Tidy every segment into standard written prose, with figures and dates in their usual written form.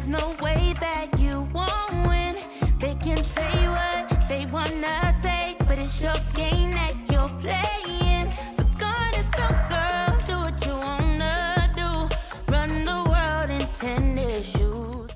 there's no way that you won't win. They can say what they wanna say, but it's your game that you're playing. So go on and stop, girl, do what you wanna do. Run the world in tennis shoes.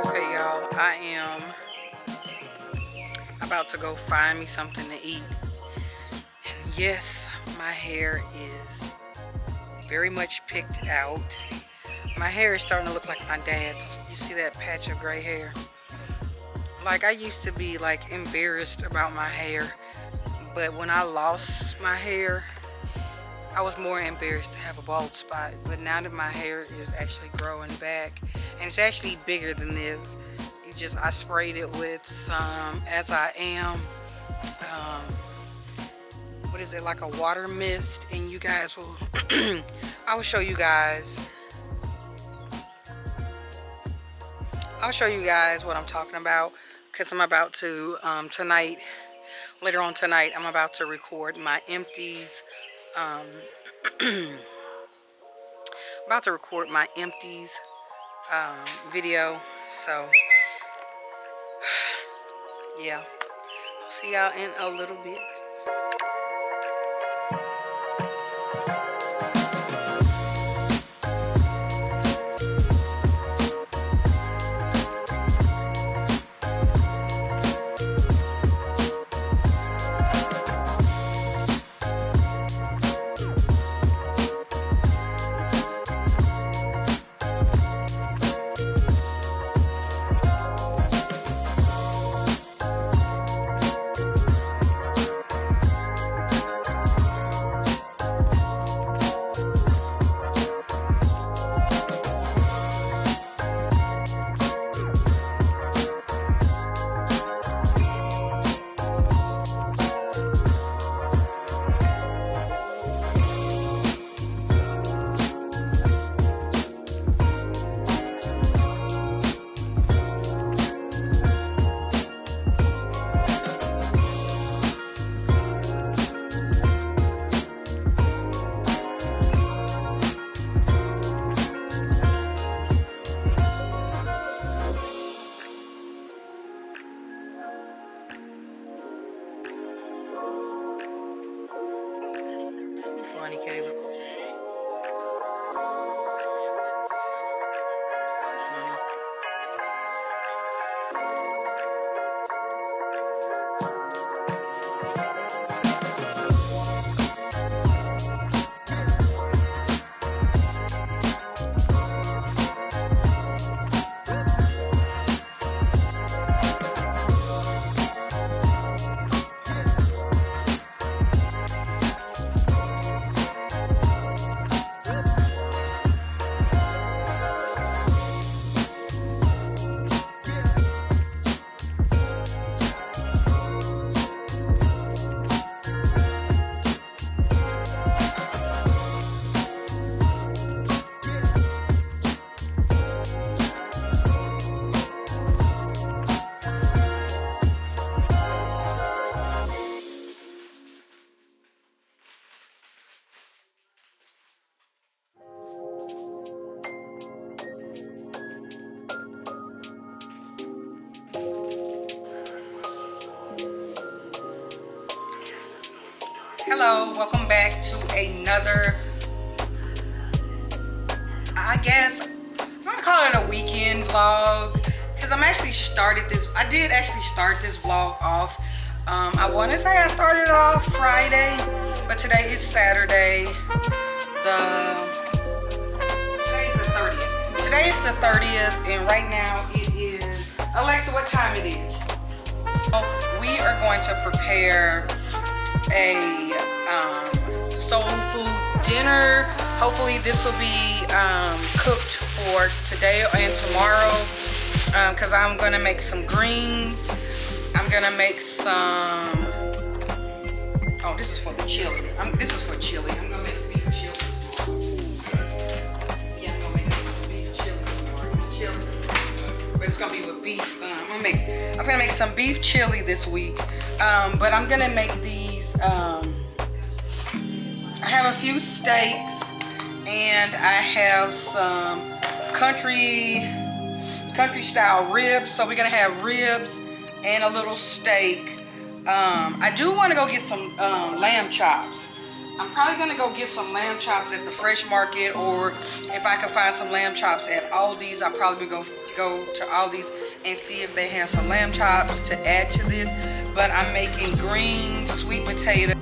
Okay, y'all, I am about to go find me something to eat. And yes, my hair is very much picked out. My hair is starting to look like my dad's. You see that patch of gray hair? Like, I used to be like embarrassed about my hair, but when I lost my hair, I was more embarrassed to have a bald spot. But now that my hair is actually growing back, and it's actually bigger than this, it just, I sprayed it with some As I Am, what is it, like a water mist, and you guys will I will show you guys what I'm talking about, because I'm about to later on tonight I'm about to record my empties video. So yeah, I'll see y'all in a little bit. Hello, welcome back to another, I guess I'm gonna call it a weekend vlog, because I did actually start this vlog off. I want to say I started it off Friday, but today is Saturday. Today is the 30th, and right now it is, Alexa, what time it is? We are going to prepare a soul food dinner. Hopefully this will be cooked for today and tomorrow, because I'm gonna make some greens. I'm gonna make some, oh, this is for the chili. This is for chili. I'm gonna make beef chili. Yeah, I'm gonna make some beef chili tomorrow. But it's gonna be with beef. I'm gonna make some beef chili this week. But I'm gonna make these. I have a few steaks, and I have some country style ribs. So we're gonna have ribs and a little steak. I do want to go get some lamb chops. I'm probably gonna go get some lamb chops at the fresh market, or if I can find some lamb chops at Aldi's, I'll probably go to Aldi's and see if they have some lamb chops to add to this. But I'm making green sweet potato.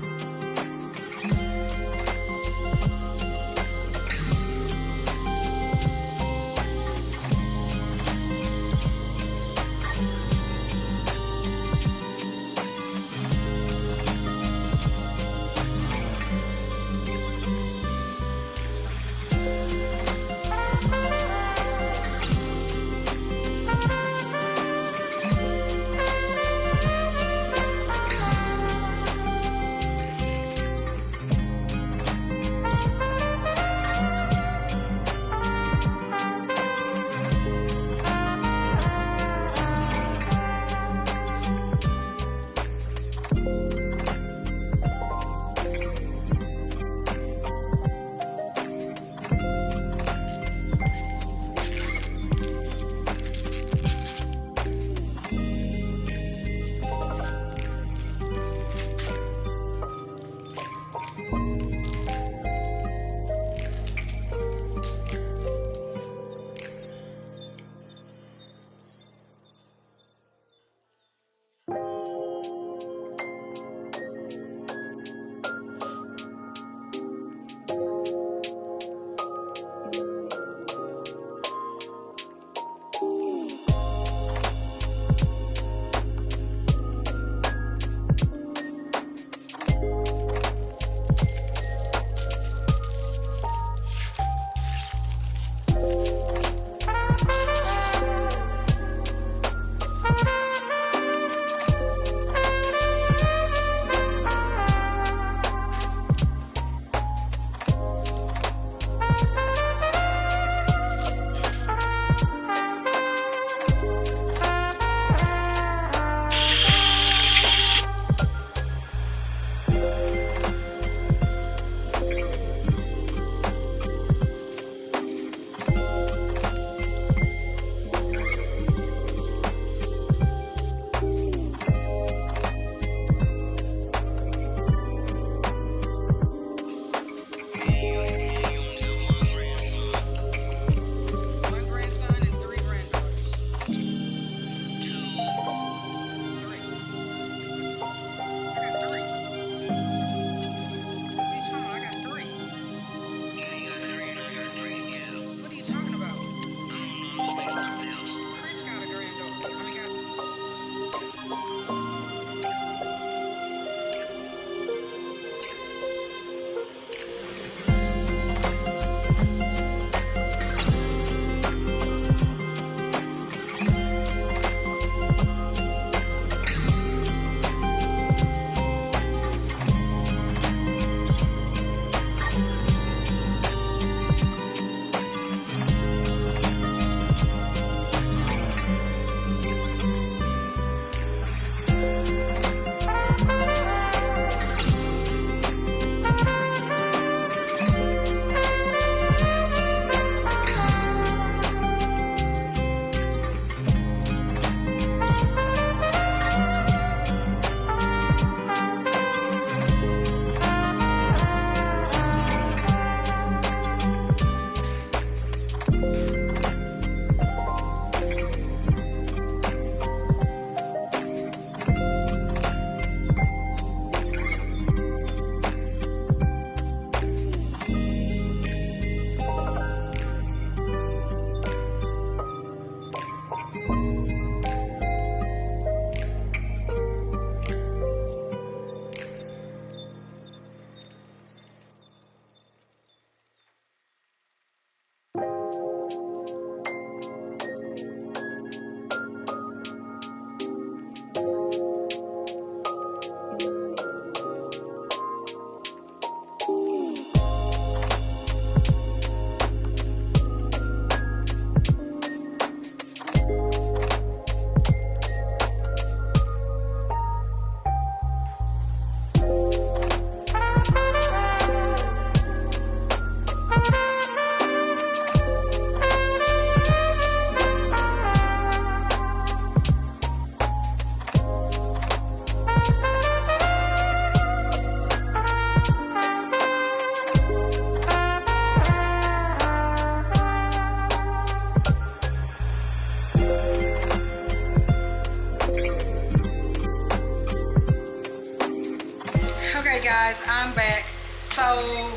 guys, I'm back. So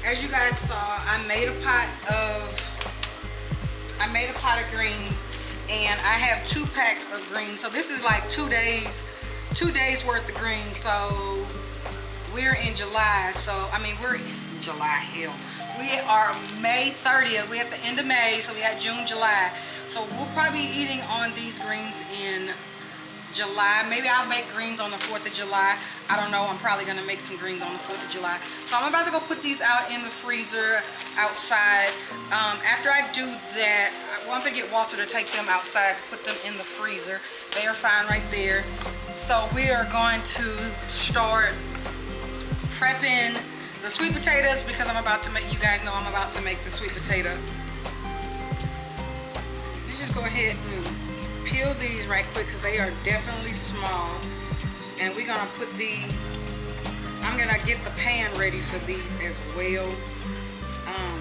as you guys saw, I made a pot of greens, and I have 2 packs of greens. So this is like 2 days worth of greens. So we're in July. So I mean, we're in July, hell. We are May 30th. We're at the end of May, so we got June, July. So we'll probably be eating on these greens in July. Maybe I'll make greens on the 4th of July. I don't know. I'm probably going to make some greens on the 4th of July. So I'm about to go put these out in the freezer outside. After I do that, I'm going to get Walter to take them outside to put them in the freezer. They are fine right there. So we are going to start prepping the sweet potatoes, because I'm about to make, you guys know I'm about to make the sweet potato. Let's just go ahead and peel these right quick, because they are definitely small. And we're gonna put these, I'm gonna get the pan ready for these as well. I'm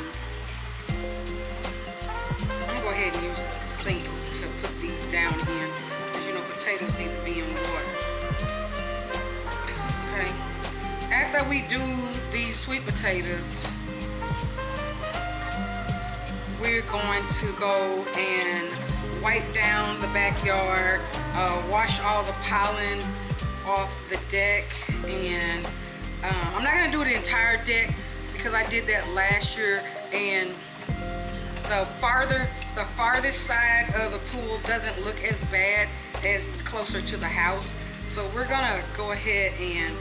gonna go ahead and use the sink to put these down in, because you know potatoes need to be in water. Okay. After we do these sweet potatoes, we're going to go and wipe down the backyard, wash all the pollen off the deck, and I'm not going to do the entire deck because I did that last year, and the farthest side of the pool doesn't look as bad as closer to the house. So we're going to go ahead and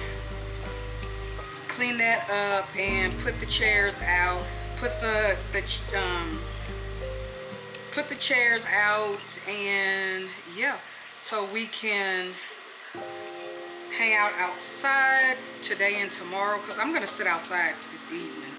clean that up and put the chairs out, put the chairs out, and yeah, so we can hang out outside today and tomorrow, because I'm gonna sit outside this evening.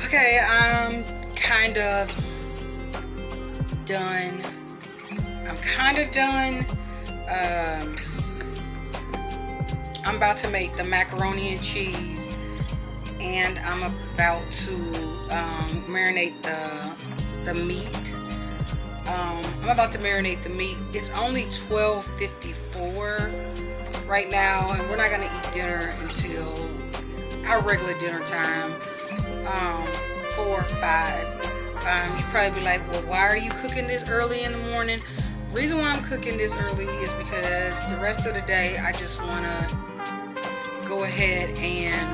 Okay, I'm kind of done. I'm about to make the macaroni and cheese, and I'm about to marinate the meat. I'm about to marinate the meat. It's only 12:54 right now, and we're not gonna eat dinner until our regular dinner time, 4 or 5. You probably be like, well, why are you cooking this early in the morning? The reason why I'm cooking this early is because the rest of the day I just want to go ahead and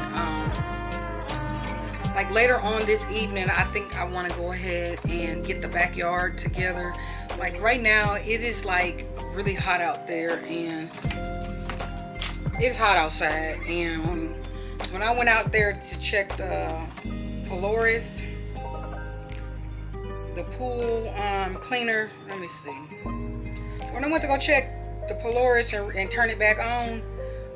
like later on this evening, I think I want to go ahead and get the backyard together. Like right now it is like really hot out there, and it's hot outside, and when I went out there to check the Polaris, the pool cleaner, let me see, when I went to go check the Polaris and turn it back on,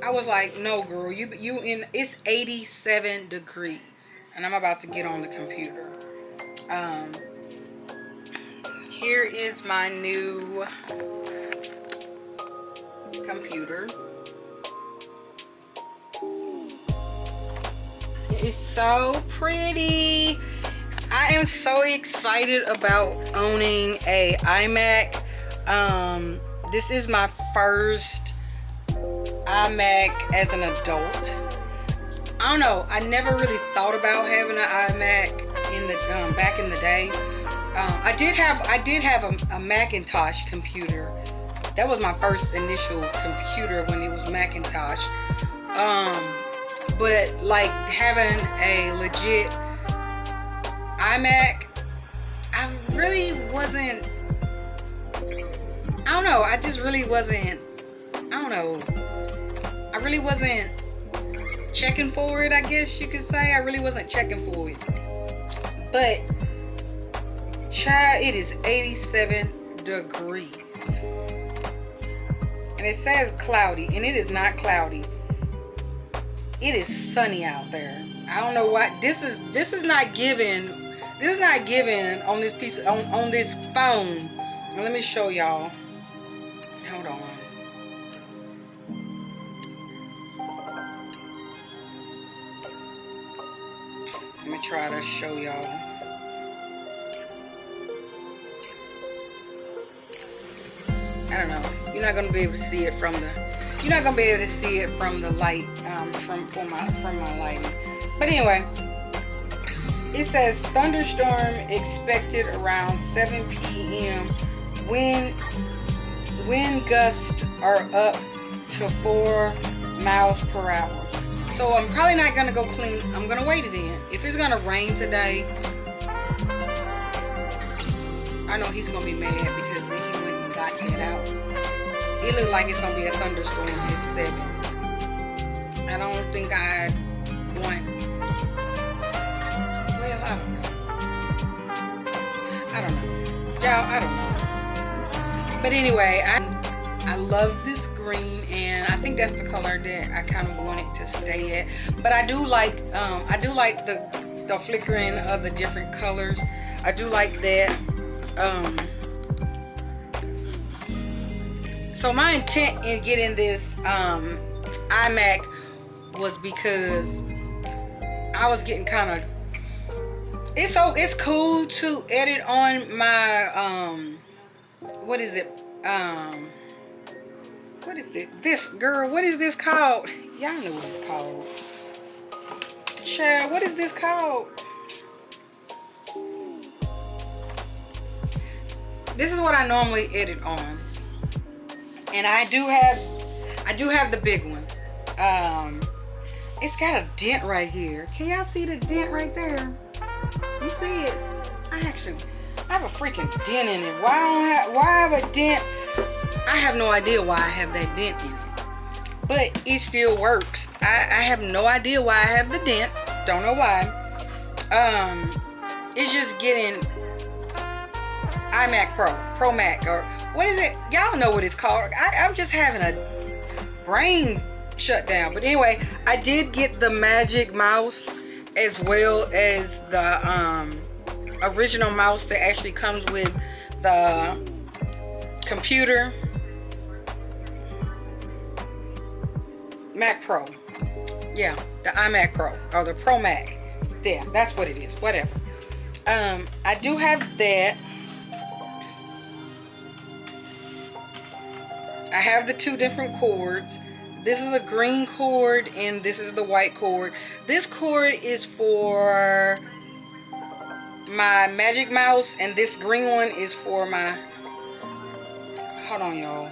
I was like, no girl, you in, it's 87 degrees, and I'm about to get on the computer. Here is my new computer. It's so pretty. I am so excited about owning a iMac. This is my first iMac as an adult. I don't know. I never really thought about having an iMac in the back in the day. I did have a Macintosh computer. That was my first initial computer when it was Macintosh. But like having a legit iMac, I really wasn't. I don't know. I just really wasn't. I don't know. I really wasn't checking for it, I guess you could say. I really wasn't checking for it. But, child, it is 87 degrees. And it says cloudy, and it is not cloudy. It is sunny out there. I don't know why. This is not given. This is not given on this piece on this phone. Let me show y'all. Hold on. Let me try to show y'all. I don't know. You're not gonna be able to see it from the. You're not gonna be able to see it from the light, from my lighting. But anyway, it says thunderstorm expected around 7 p.m. Wind gusts are up to 4 miles per hour. So I'm probably not gonna go clean. I'm gonna wait it in. If it's gonna rain today, I know he's gonna be mad because he went and got that out. It looks like it's gonna be a thunderstorm at 7. I don't think I want. Well, I don't know. Y'all, I don't know. But anyway, I love this green, and I think that's the color that I kind of want it to stay at. But I do like the flickering of the different colors. I do like that. So my intent in getting this iMac was because I was getting kind of. It's cool to edit on my what is it? What is this? This girl, what is this called? Y'all know what it's called. Child, what is this called? This is what I normally edit on. And I do have the big one. It's got a dent right here. Can y'all see the dent right there? You see it? I have a freaking dent in it. Why I have a dent? I have no idea why I have that dent in it. But it still works. I have no idea why I have the dent. Don't know why. It's just getting iMac Pro Mac, or what is it? Y'all know what it's called. I'm just having a brain shutdown. But anyway, I did get the Magic Mouse as well as the original mouse that actually comes with the computer. Mac Pro. Yeah, the iMac Pro or the Pro Mac. Yeah, that's what it is. Whatever. I do have that. I have the 2 different cords. This is a green cord and this is the white cord. This cord is for my Magic Mouse, and this green one is for my. Hold on, y'all.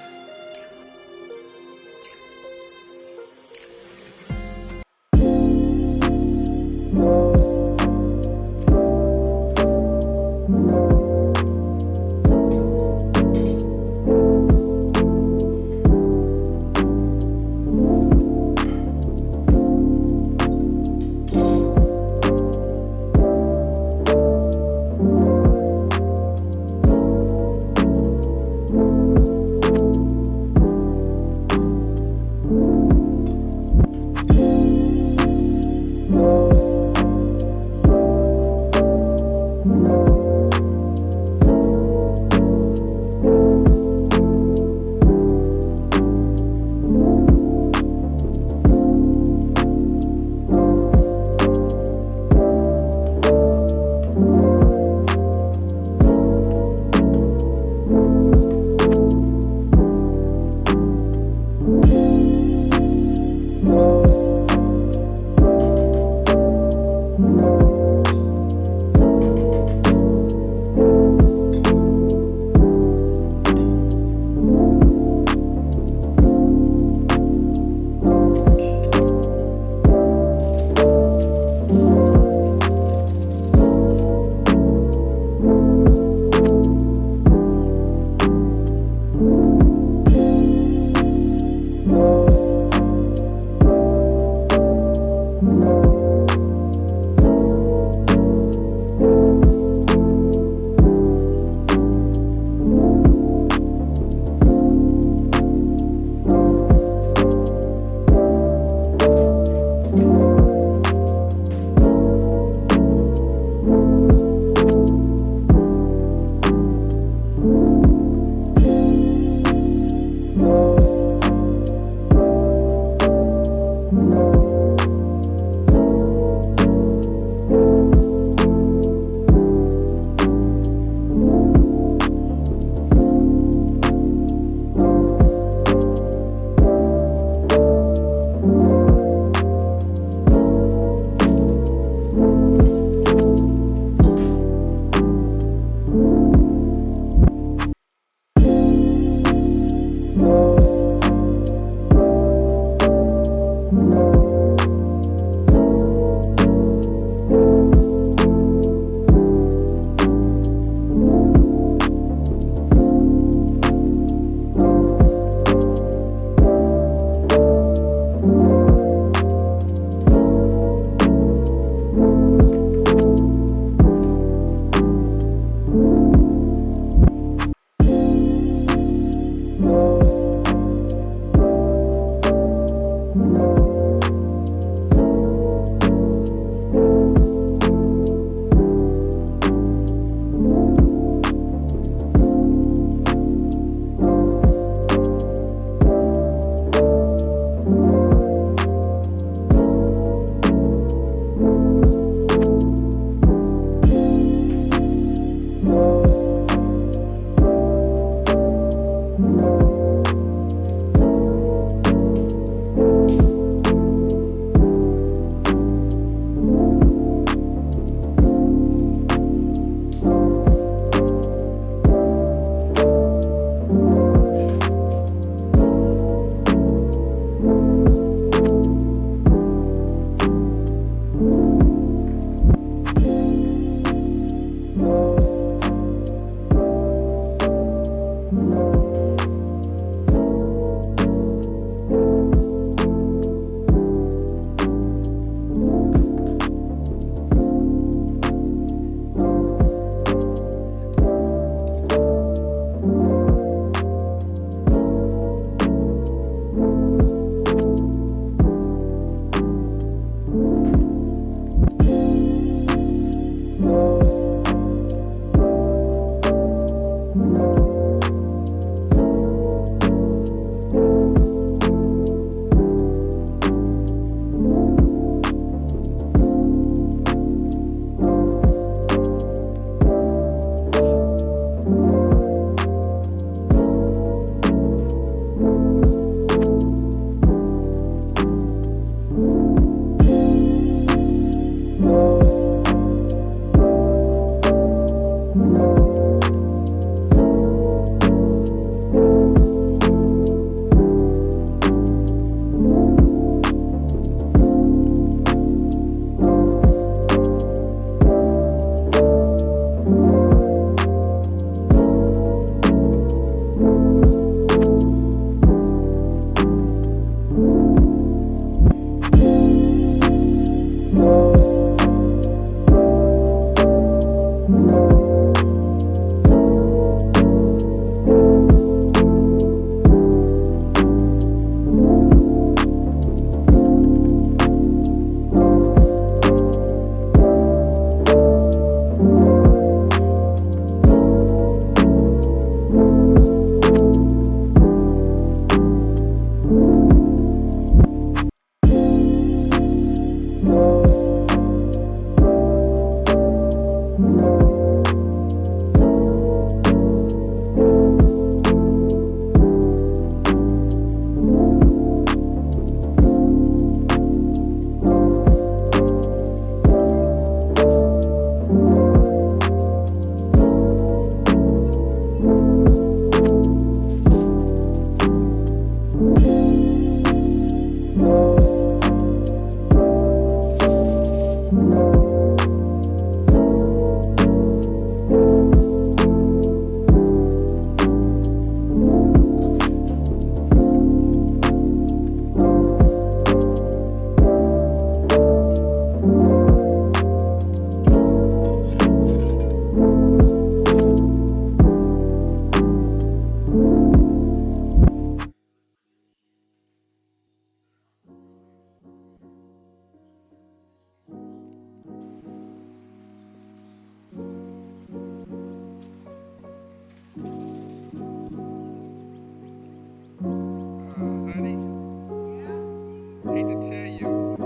tell you,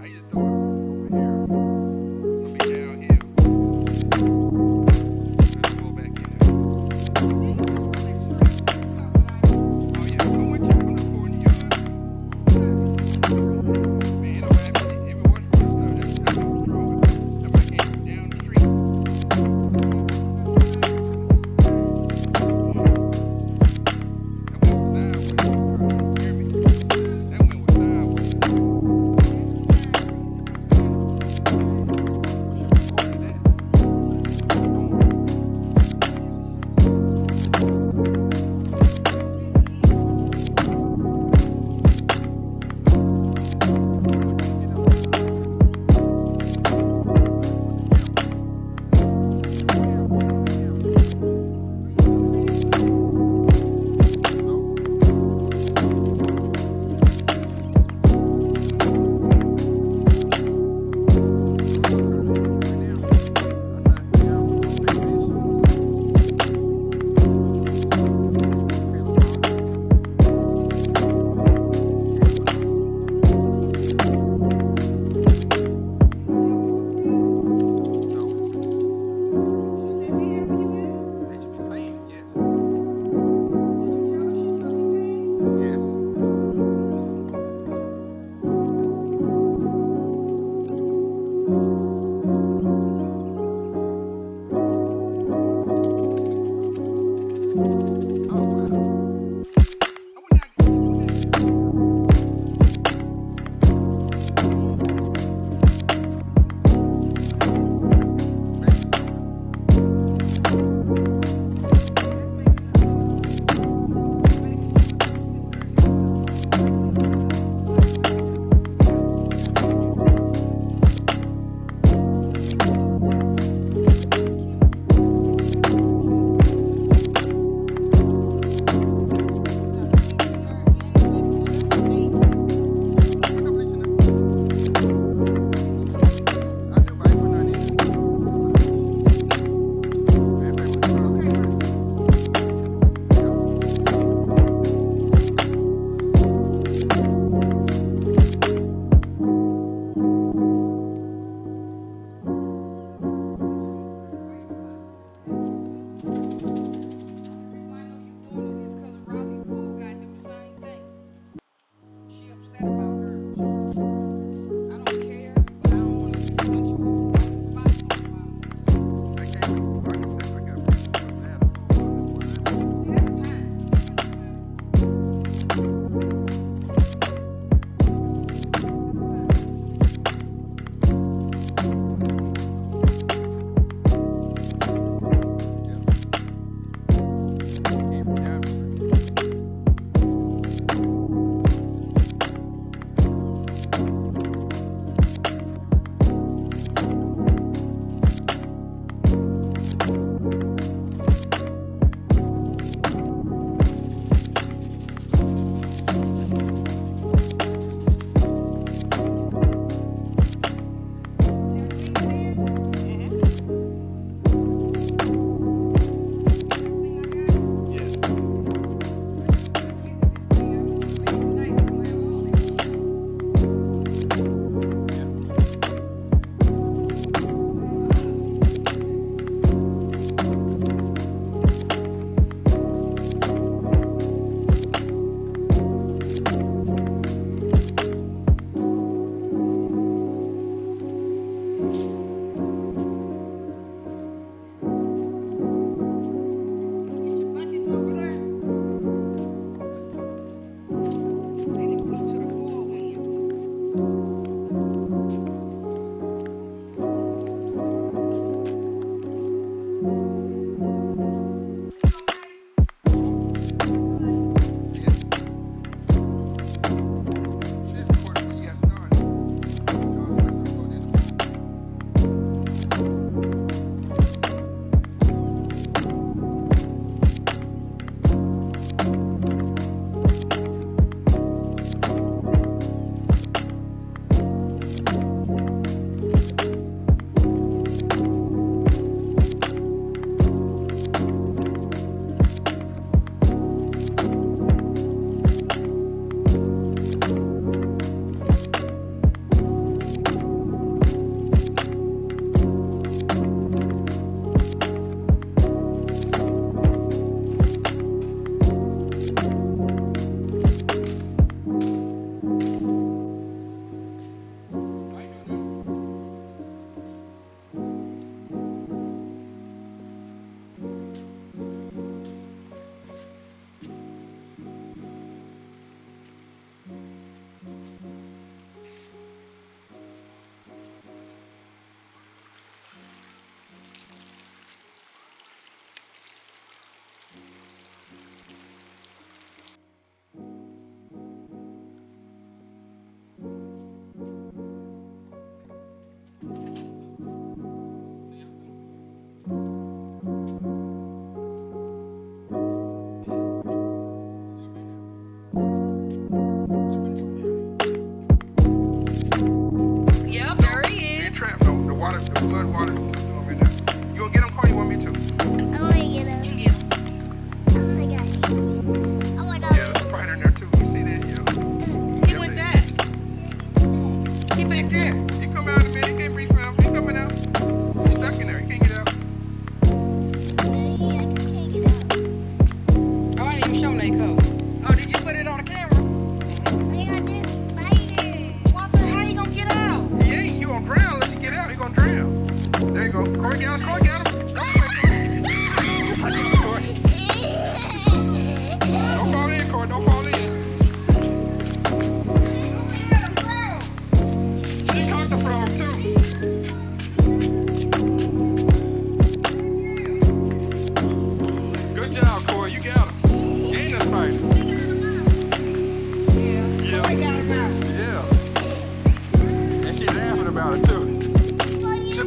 I used to throw it over here. So be downhill. Let's go back in there. Oh yeah, I'm with you. I'm recording you. Man, it don't matter if it was for stuff. That's how I was throwing. That might came from down the street. That went sideways, girl. You hear me? That went sideways.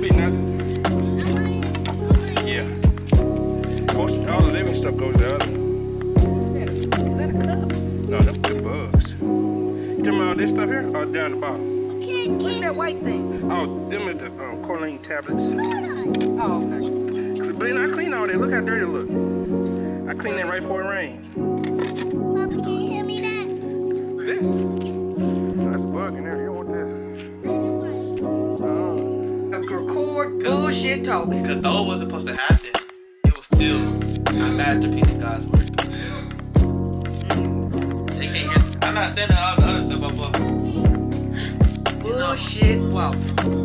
be nothing. Yeah. Most all the living stuff goes the other one. Is that a cup? No, them bugs. You talking about this stuff here or down the bottom? What's that white thing? Oh, them is the choline tablets. Oh, okay. Blaine, I clean all that. Look how dirty it look. I clean that right before it rain. Papa, can you hear me that? This? No, that's a bug in there. You don't want that. Record bullshit talking. Because though it wasn't supposed to happen, it was still a masterpiece of God's work. They can't hear. I'm not saying all the other stuff, but Bullshit walking.